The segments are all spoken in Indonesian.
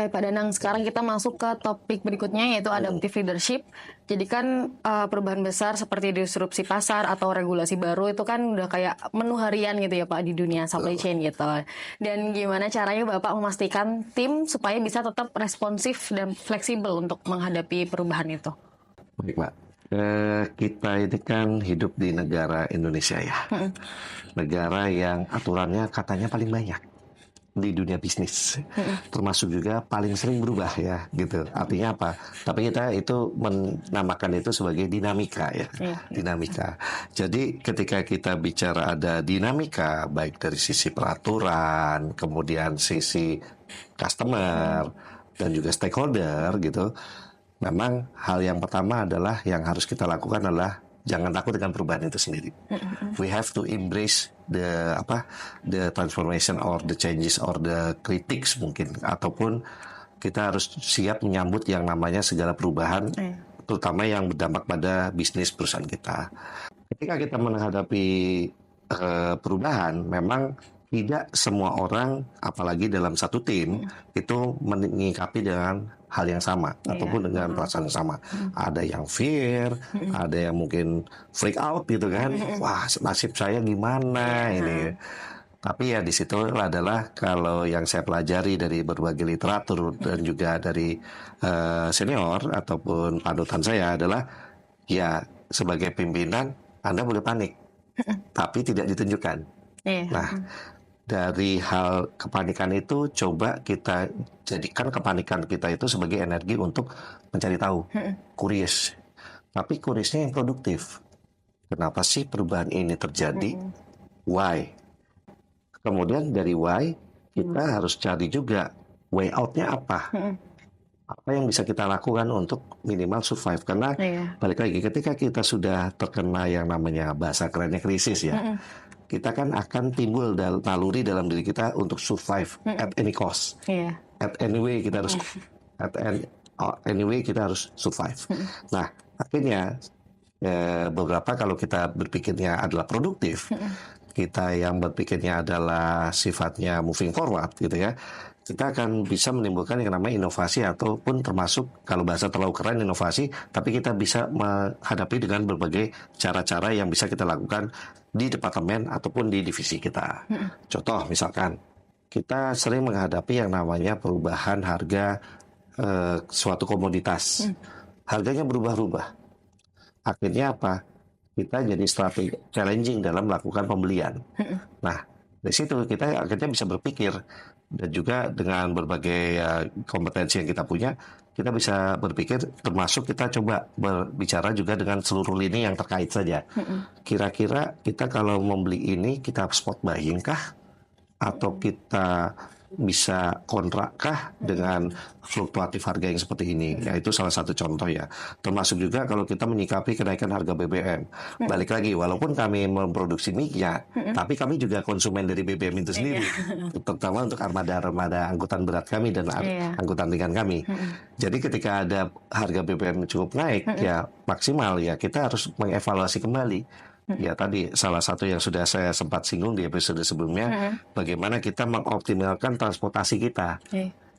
Oke, Pak Danang, sekarang kita masuk ke topik berikutnya yaitu adaptive leadership. Jadi kan perubahan besar seperti disrupsi pasar atau regulasi baru itu kan udah kayak menu harian gitu ya Pak di dunia supply chain gitu. Dan gimana caranya Bapak memastikan tim supaya bisa tetap responsif dan fleksibel untuk menghadapi perubahan itu? Baik, Mbak. Kita ini kan hidup di negara Indonesia ya. Negara yang aturannya katanya paling banyak di dunia bisnis. Termasuk juga paling sering berubah ya, gitu. Artinya apa? Tapi kita itu menamakan itu sebagai dinamika ya. Dinamika. Jadi ketika kita bicara ada dinamika, baik dari sisi peraturan, kemudian sisi customer, dan juga stakeholder gitu. Memang hal yang pertama adalah yang harus kita lakukan adalah jangan takut dengan perubahan itu sendiri. We have to embrace the transformation or the changes or the critics mungkin, ataupun kita harus siap menyambut yang namanya segala perubahan, terutama yang berdampak pada bisnis perusahaan kita. Ketika kita menghadapi perubahan, memang tidak semua orang, apalagi dalam satu tim, itu menyikapi dengan hal yang sama ataupun dengan perasaan yang sama. Ada yang fear, ada yang mungkin freak out gitu kan. Wah, nasib saya gimana ini. Tapi ya di situ adalah kalau yang saya pelajari dari berbagai literatur dan juga dari senior ataupun panutan saya adalah ya sebagai pimpinan Anda boleh panik, tapi tidak ditunjukkan. Nah, dari hal kepanikan itu coba kita jadikan kepanikan kita itu sebagai energi untuk mencari tahu, curious. Tapi curiousnya yang produktif. Kenapa sih perubahan ini terjadi? Why? Kemudian dari why kita harus cari juga way out-nya apa. Apa yang bisa kita lakukan untuk minimal survive. Karena balik lagi ketika kita sudah terkena yang namanya bahasa kerennya krisis ya. Kita kan akan timbul naluri dalam diri kita untuk survive at any cost. At any way kita harus kita harus survive. Nah, akhirnya beberapa kalau kita berpikirnya adalah produktif, kita yang berpikirnya adalah sifatnya moving forward gitu ya. Kita akan bisa menimbulkan yang namanya inovasi ataupun termasuk kalau bahasa terlalu keren inovasi, tapi kita bisa menghadapi dengan berbagai cara-cara yang bisa kita lakukan di departemen ataupun di divisi kita. Contoh misalkan kita sering menghadapi yang namanya perubahan harga suatu komoditas. Harganya berubah-ubah. Akhirnya apa? Kita jadi strategi challenging dalam melakukan pembelian. Nah, dari situ kita akhirnya bisa berpikir dan juga dengan berbagai kompetensi yang kita punya, kita bisa berpikir termasuk kita coba berbicara juga dengan seluruh lini yang terkait saja. Kira-kira kita kalau membeli ini kita spot buying kah? Atau kita bisa kontrak kah dengan fluktuatif harga yang seperti ini? Ya, itu salah satu contoh ya. Termasuk juga kalau kita menyikapi kenaikan harga BBM. Balik lagi, walaupun kami memproduksi minyak, tapi kami juga konsumen dari BBM itu sendiri. Terutama untuk armada angkutan berat kami dan angkutan ringan kami. Jadi ketika ada harga BBM cukup naik, ya maksimal ya kita harus mengevaluasi kembali. Ya tadi salah satu yang sudah saya sempat singgung di episode sebelumnya, bagaimana kita mengoptimalkan transportasi kita.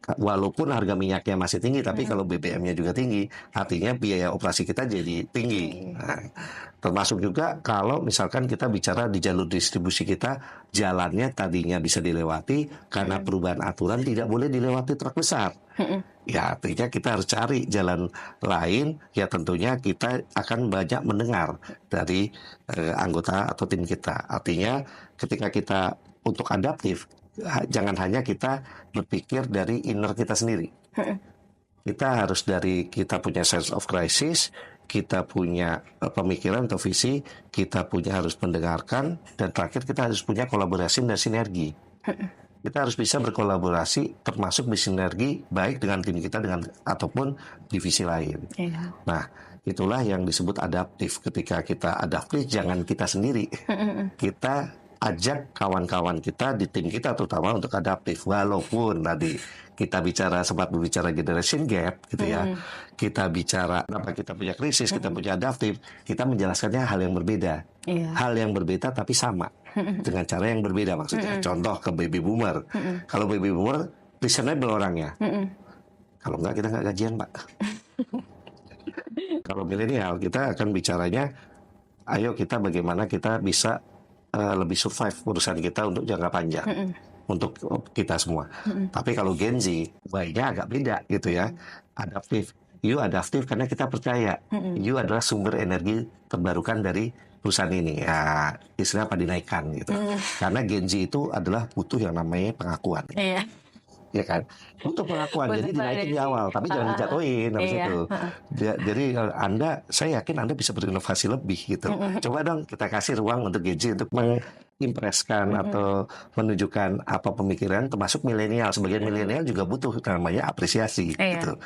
Walaupun harga minyaknya masih tinggi, tapi kalau BBM-nya juga tinggi, artinya biaya operasi kita jadi tinggi. Nah, termasuk juga kalau misalkan kita bicara di jalur distribusi kita, jalannya tadinya bisa dilewati, karena perubahan aturan tidak boleh dilewati truk besar. Ya artinya kita harus cari jalan lain, ya tentunya kita akan banyak mendengar dari anggota atau tim kita. Artinya ketika kita untuk adaptif, jangan hanya kita berpikir dari inner kita sendiri. Kita harus dari kita punya sense of crisis, kita punya pemikiran atau visi, kita punya harus mendengarkan, dan terakhir kita harus punya kolaborasi dan sinergi. Kita harus bisa berkolaborasi termasuk bersinergi baik dengan tim kita dengan ataupun divisi lain. Nah, itulah yang disebut adaptif. Ketika kita adaptif, jangan kita sendiri. Kita ajak kawan-kawan kita di tim kita terutama untuk adaptif. Walaupun tadi kita sempat berbicara generation gap gitu ya. Kita bicara kenapa kita punya krisis, kita punya adaptif, kita menjelaskannya hal yang berbeda. Hal yang berbeda tapi sama. Dengan cara yang berbeda maksudnya. Contoh ke baby boomer. Kalau baby boomer reasonable orangnya. Kalau enggak kita nggak gajian, Pak. Kalau milenial kita akan bicaranya, ayo kita bagaimana kita bisa lebih survive perusahaan kita untuk jangka panjang. Untuk kita semua. Tapi kalau Gen Z, why-nya agak beda gitu ya. Adaptif. You adaptif karena kita percaya. You adalah sumber energi terbarukan dari perusahaan ini. Ya, istilah apa dinaikkan gitu. Karena Gen Z itu adalah butuh yang namanya pengakuan. Iya. Ya kan, untuk pengakuan, jadi dinaikin di awal, tapi jangan dijatuhin habis Iya. itu. Jadi saya yakin Anda bisa berinovasi lebih gitu. Coba dong kita kasih ruang untuk Gen Z untuk mengimpreskan atau menunjukkan apa pemikiran, termasuk milenial. Sebagian milenial juga butuh namanya apresiasi Iya. gitu.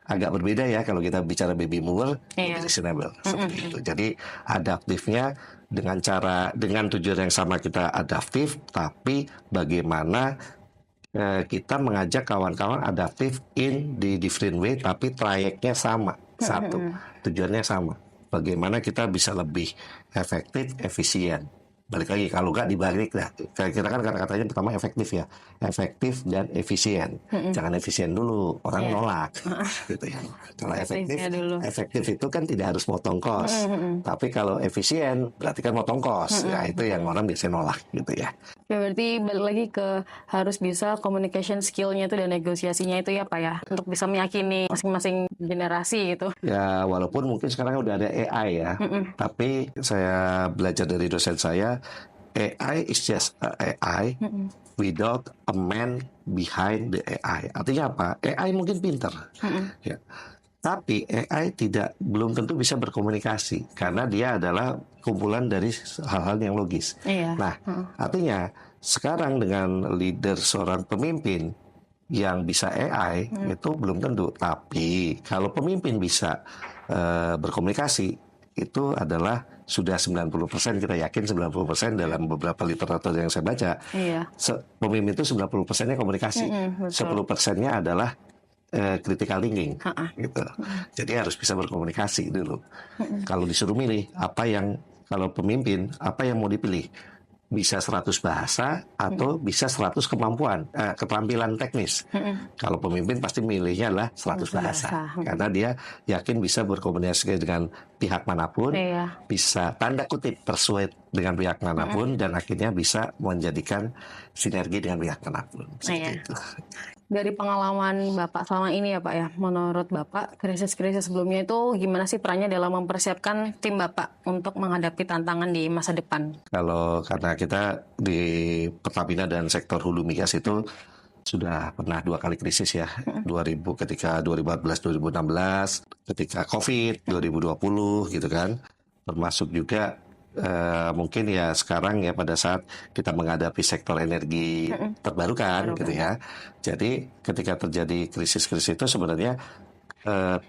Agak berbeda ya kalau kita bicara baby boomer, Iya. reasonable seperti itu. Jadi adaptifnya dengan tujuan yang sama kita adaptif, tapi bagaimana kita mengajak kawan-kawan adaptif in di different way, tapi trayeknya sama, satu, tujuannya sama. Bagaimana kita bisa lebih efektif, efisien. Balik lagi, kalau nggak dibalik dah. Kita kan kata-katanya pertama efektif ya, efektif dan efisien. Jangan efisien dulu, orang nolak, gitu ya. Kalau efektif itu kan tidak harus motong kos, tapi kalau efisien berarti kan motong kos. Ya itu yang orang biasanya nolak, gitu ya. Ya, berarti balik lagi ke harus bisa communication skill-nya itu dan negosiasinya itu ya Pak ya, untuk bisa meyakini masing-masing generasi gitu. Ya walaupun mungkin sekarang udah ada AI ya, tapi saya belajar dari dosen saya, AI is just a AI without a man behind the AI. Artinya apa? AI mungkin pintar, ya. Tapi AI belum tentu bisa berkomunikasi karena dia adalah kumpulan dari hal-hal yang logis. Iya. Nah, artinya sekarang dengan leader seorang pemimpin yang bisa AI itu belum tentu. Tapi kalau pemimpin bisa berkomunikasi, itu adalah sudah 90%, kita yakin 90% dalam beberapa literatur yang saya baca. Iya. Pemimpin itu 90%-nya komunikasi. 10%-nya adalah critical thinking, gitu. Jadi harus bisa berkomunikasi dulu. Kalau disuruh milih kalau pemimpin apa yang mau dipilih, bisa 100 bahasa atau bisa 100 keterampilan teknis. Kalau pemimpin pasti milihnya adalah 100 bahasa, karena dia yakin bisa berkomunikasi dengan pihak manapun, bisa tanda kutip persuade dengan pihak manapun, dan akhirnya bisa menjadikan sinergi dengan pihak manapun. Itu. Dari pengalaman Bapak selama ini ya Pak ya, menurut Bapak krisis-krisis sebelumnya itu gimana sih perannya dalam mempersiapkan tim Bapak untuk menghadapi tantangan di masa depan? Karena kita di Pertamina dan sektor hulu migas itu sudah pernah 2 kali krisis ya, 2000 ketika 2014-2016, ketika COVID 2020 gitu kan, termasuk juga mungkin ya sekarang ya pada saat kita menghadapi sektor energi terbarukan gitu ya. Jadi ketika terjadi krisis-krisis itu sebenarnya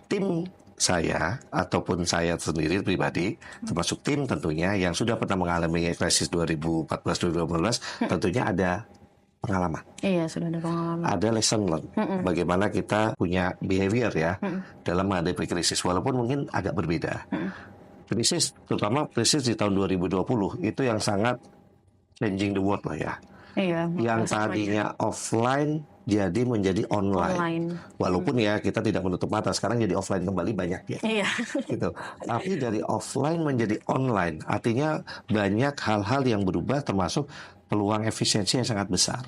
tim saya ataupun saya sendiri pribadi, termasuk tim tentunya yang sudah pernah mengalami krisis 2014-2015, tentunya ada pengalaman. Iya, sudah ada pengalaman. Ada lesson learned. Bagaimana kita punya behavior ya dalam menghadapi krisis, walaupun mungkin agak berbeda. Krisis, terutama krisis di tahun 2020 itu yang sangat changing the world lah ya. Iya. Yang tadinya offline jadi menjadi online. Walaupun ya kita tidak menutup mata, sekarang jadi offline kembali banyak ya. Iya. Gitu. Tapi dari offline menjadi online, artinya banyak hal-hal yang berubah, termasuk peluang efisiensi yang sangat besar.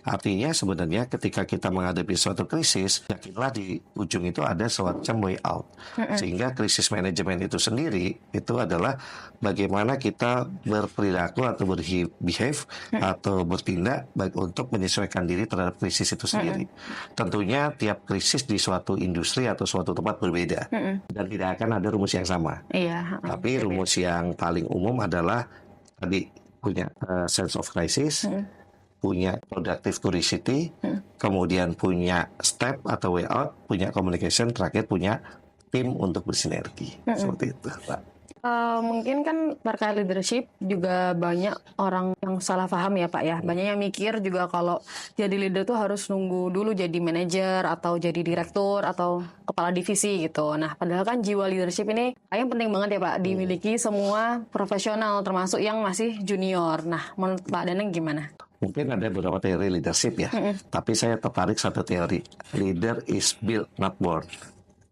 Artinya sebenarnya ketika kita menghadapi suatu krisis, yakinlah di ujung itu ada semacam way out. Sehingga krisis manajemen itu sendiri itu adalah bagaimana kita berperilaku atau behave atau bertindak baik untuk menyesuaikan diri terhadap krisis itu sendiri. Tentunya tiap krisis di suatu industri atau suatu tempat berbeda dan tidak akan ada rumus yang sama. Iya. Tapi rumus yang paling umum adalah tadi punya sense of crisis, punya productive curiosity, kemudian punya step atau way out, punya communication, terakhir punya tim untuk bersinergi. Seperti itu, Pak. Mungkin kan terkait leadership juga banyak orang yang salah paham ya Pak ya. Banyak yang mikir juga kalau jadi leader tuh harus nunggu dulu jadi manajer atau jadi direktur atau kepala divisi gitu. Nah padahal kan jiwa leadership ini yang penting banget ya Pak, dimiliki semua profesional termasuk yang masih junior. Nah menurut Pak Danang gimana? Mungkin ada beberapa teori leadership ya, tapi saya tertarik satu teori. Leader is built, not born.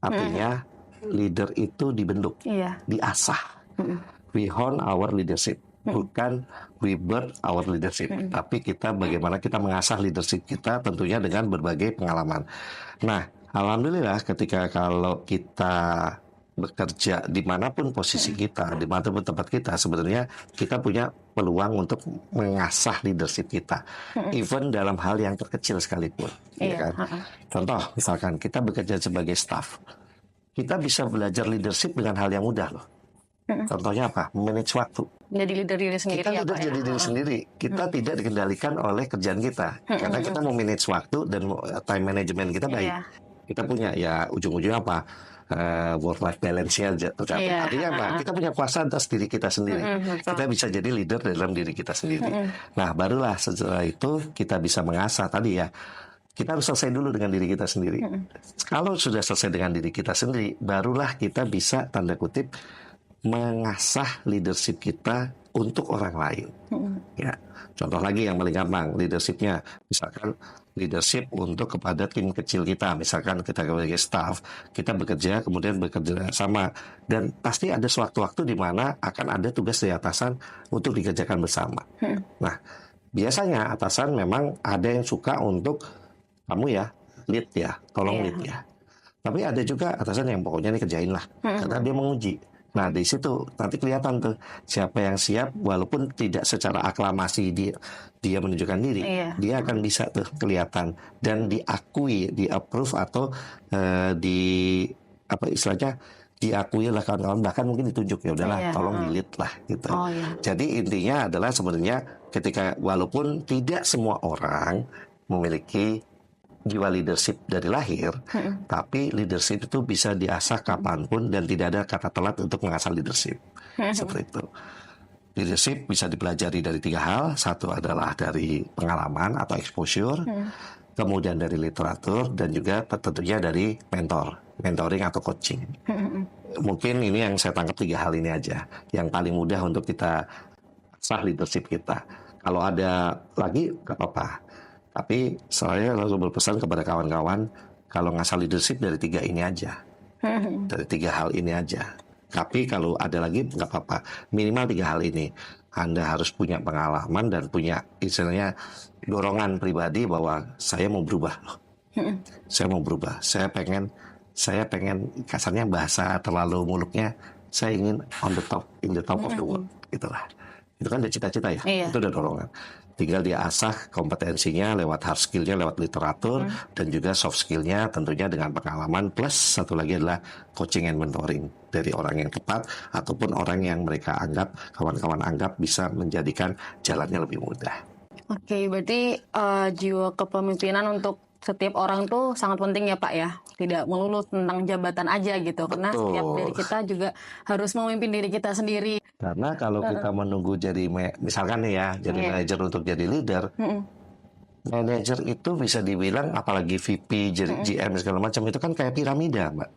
Artinya leader itu dibentuk, Iya. diasah. We hone our leadership, bukan we birth our leadership. Tapi kita bagaimana kita mengasah leadership kita tentunya dengan berbagai pengalaman. Nah, alhamdulillah ketika kalau kita bekerja dimanapun posisi kita, dimanapun tempat kita, sebenarnya kita punya peluang untuk mengasah leadership kita, even dalam hal yang terkecil sekalipun, ya Iya. kan? Contoh, misalkan kita bekerja sebagai staff, kita bisa belajar leadership dengan hal yang mudah loh. Contohnya apa? Manage waktu. Jadi leader diri sendiri Kita ya leader Pak ya. jadi diri sendiri. Kita tidak dikendalikan oleh kerjaan kita, karena kita mau manage waktu dan time management kita baik. Iya. Kita punya ya ujung-ujungnya apa? Work life balance-nya tercapai. Iya. Artinya apa? Kita punya kuasa atas diri kita sendiri. Betul. Kita bisa jadi leader dalam diri kita sendiri. Nah, barulah setelah itu kita bisa mengasah tadi ya. Kita harus selesai dulu dengan diri kita sendiri. Kalau sudah selesai dengan diri kita sendiri, barulah kita bisa tanda kutip mengasah leadership kita untuk orang lain. Ya, contoh lagi yang paling gampang, leadershipnya, misalkan leadership untuk kepada tim kecil kita, misalkan kita sebagai staff, kita bekerja, kemudian bekerja sama, dan pasti ada sewaktu-waktu di mana akan ada tugas dari atasan untuk dikerjakan bersama. Nah, biasanya atasan memang ada yang suka untuk kamu ya, lead ya, tolong Iya. lead ya. Tapi ada juga atasan yang pokoknya ini kerjain lah, karena dia menguji. Nah, di situ nanti kelihatan tuh siapa yang siap, walaupun tidak secara aklamasi dia menunjukkan diri, Iya. dia akan bisa tuh kelihatan dan diakui, di approve atau di apa istilahnya diakui oleh kawan-kawan, bahkan mungkin ditunjuk, ya udahlah, Iya. tolong di lead lah gitu. Oh iya. Jadi intinya adalah sebenarnya ketika walaupun tidak semua orang memiliki jiwa leadership dari lahir, tapi leadership itu bisa diasah kapanpun dan tidak ada kata telat untuk mengasah leadership. Seperti itu. Leadership bisa dipelajari dari 3 hal. Satu adalah dari pengalaman atau exposure, kemudian dari literatur, dan juga tentunya dari mentoring atau coaching. Mungkin ini yang saya tangkap 3 hal ini aja, yang paling mudah untuk kita asah leadership kita. Kalau ada lagi, nggak apa-apa. Tapi saya langsung berpesan kepada kawan-kawan, kalau ngasah leadership dari 3 ini aja. Dari 3 hal ini aja. Tapi kalau ada lagi, nggak apa-apa. Minimal 3 hal ini. Anda harus punya pengalaman dan punya istilahnya dorongan pribadi bahwa saya mau berubah loh. Saya mau berubah. Saya pengen kasarnya bahasa terlalu muluknya, saya ingin on the top, in the top of the world. Itulah. Itu kan udah cita-cita ya. Iya. Itu udah dorongan. Tinggal dia asah kompetensinya lewat hard skill-nya, lewat literatur, dan juga soft skill-nya tentunya dengan pengalaman, plus satu lagi adalah coaching and mentoring dari orang yang tepat, ataupun orang yang mereka anggap, kawan-kawan anggap bisa menjadikan jalannya lebih mudah. Oke, berarti jiwa kepemimpinan untuk setiap orang tuh sangat penting ya Pak ya. Tidak melulu tentang jabatan aja gitu. Karena setiap Betul. dari kita juga harus memimpin diri kita sendiri. Karena kalau kita menunggu jadi, misalkan nih ya, jadi Iya. manajer untuk jadi leader, manajer itu bisa dibilang, apalagi VP, jadi GM segala macam, itu kan kayak piramida, Mbak.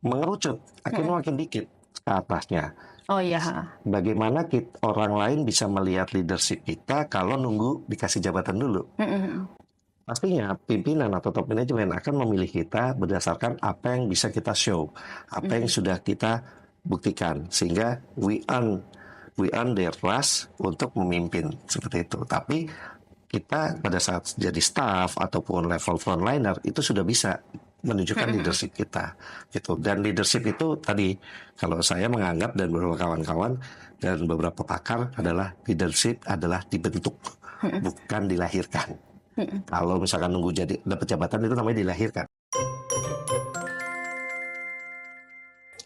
Mengerucut, akhirnya makin dikit ke atasnya. Oh iya. Bagaimana orang lain bisa melihat leadership kita kalau nunggu dikasih jabatan dulu? Pastinya pimpinan atau top manajemen akan memilih kita berdasarkan apa yang bisa kita show, apa yang sudah kita buktikan, sehingga we earn their trust untuk memimpin seperti itu. Tapi kita pada saat jadi staff ataupun level frontliner itu sudah bisa menunjukkan leadership kita gitu. Dan leadership itu tadi kalau saya menganggap dan beberapa kawan-kawan dan beberapa pakar adalah leadership adalah dibentuk, bukan dilahirkan. Kalau misalkan nunggu jadi dapat jabatan itu namanya dilahirkan.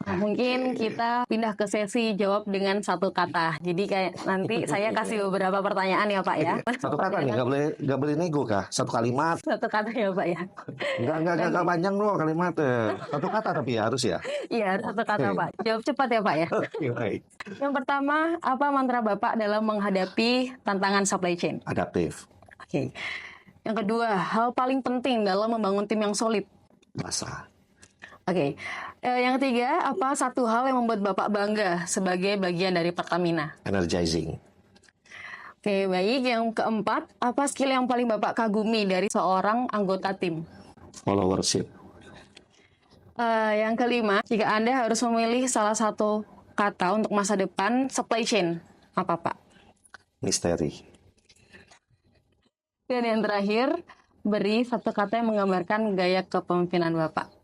Nah, mungkin kita pindah ke sesi jawab dengan satu kata. Jadi kayak nanti saya kasih beberapa pertanyaan ya Pak ya. Satu kata nih, nggak boleh nego kah? Satu kalimat. Satu kata ya Pak ya. Nggak panjang loh kalimat. Satu kata tapi ya harus ya. Iya, satu kata Pak. Jawab cepat ya Pak ya. Oke, baik. Yang pertama, apa mantra Bapak dalam menghadapi tantangan supply chain? Adaptif. Oke. Yang kedua, hal paling penting dalam membangun tim yang solid. Rasa. Oke. Yang ketiga, apa satu hal yang membuat Bapak bangga sebagai bagian dari Pertamina? Energizing. Oke, baik. Yang keempat, apa skill yang paling Bapak kagumi dari seorang anggota tim? Followership. Yang kelima, jika Anda harus memilih salah satu kata untuk masa depan supply chain, apa Pak? Misteri. Dan yang terakhir, beri satu kata yang menggambarkan gaya kepemimpinan Bapak.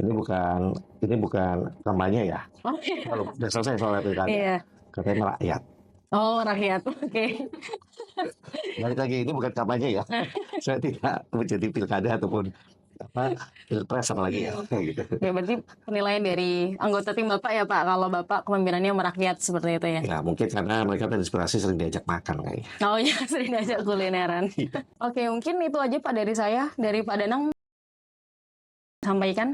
Ini bukan kampanye ya. Oh, Kalau udah selesai soal pilkada, iya. katanya merakyat. Oh, rakyat. Oke. Balik lagi, ini bukan kampanye ya. Saya tidak menjadi pilkada ataupun pilpres sama lagi ya. Gitu. Ya, berarti penilaian dari anggota tim Bapak ya Pak, kalau Bapak kepemimpinannya merakyat seperti itu ya? Ya mungkin karena mereka terinspirasi sering diajak makan kayaknya. Oh iya, sering diajak kulineran. Oke, mungkin itu aja Pak dari saya, dari Pak Danang sampaikan.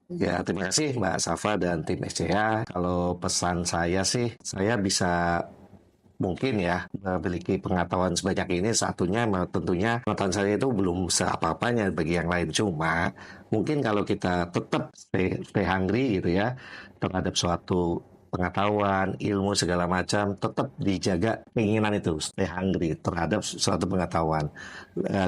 Ya, terima kasih Mbak Safa dan tim SCA. Kalau pesan saya sih, saya bisa mungkin ya memiliki pengetahuan sebanyak ini. Satunya tentunya pengetahuan saya itu belum seapa-apanya bagi yang lain. Cuma mungkin kalau kita tetap stay hungry gitu ya terhadap suatu pengetahuan, ilmu segala macam, tetap dijaga keinginan itu, stay hungry terhadap suatu pengetahuan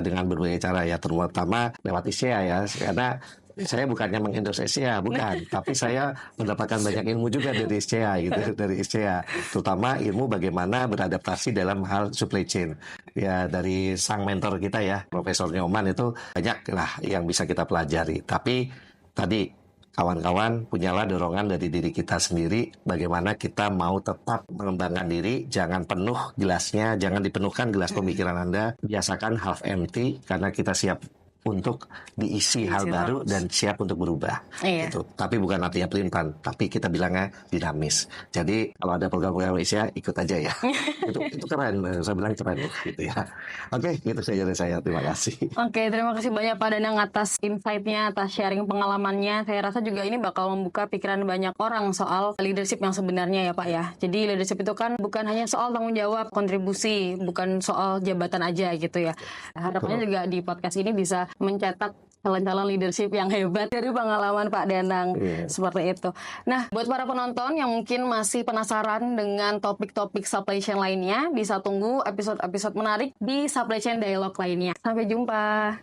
dengan berbagai cara ya, terutama lewat ISEA ya, karena saya bukannya mengendorse ISEA, bukan, tapi saya mendapatkan banyak ilmu juga dari ISEA gitu, dari ISEA, terutama ilmu bagaimana beradaptasi dalam hal supply chain. Ya dari sang mentor kita ya, Profesor Nyoman itu banyak lah yang bisa kita pelajari. Tapi tadi kawan-kawan punyalah dorongan dari diri kita sendiri, bagaimana kita mau tetap mengembangkan diri, jangan penuh gelasnya, jangan dipenuhkan gelas pemikiran Anda, biasakan half empty karena kita siap untuk diisi hal baru dan siap untuk berubah. Iya. Gitu. Tapi bukan artinya pelin-pelan, tapi kita bilangnya dinamis. Jadi kalau ada program-program Indonesia ikut aja ya. itu keren, saya bilang keren gitu ya. Oke, itu saja dari saya. Terima kasih. Oke, terima kasih banyak Pak Danang atas insight-nya, atas sharing pengalamannya. Saya rasa juga ini bakal membuka pikiran banyak orang soal leadership yang sebenarnya ya Pak ya. Jadi leadership itu kan bukan hanya soal tanggung jawab, kontribusi, bukan soal jabatan aja gitu ya. Harapannya juga di podcast ini bisa mencetak calon-calon leadership yang hebat dari pengalaman Pak Danang. Seperti itu. Nah, buat para penonton yang mungkin masih penasaran dengan topik-topik supply chain lainnya, bisa tunggu episode-episode menarik di Supply Chain Dialog lainnya. Sampai jumpa.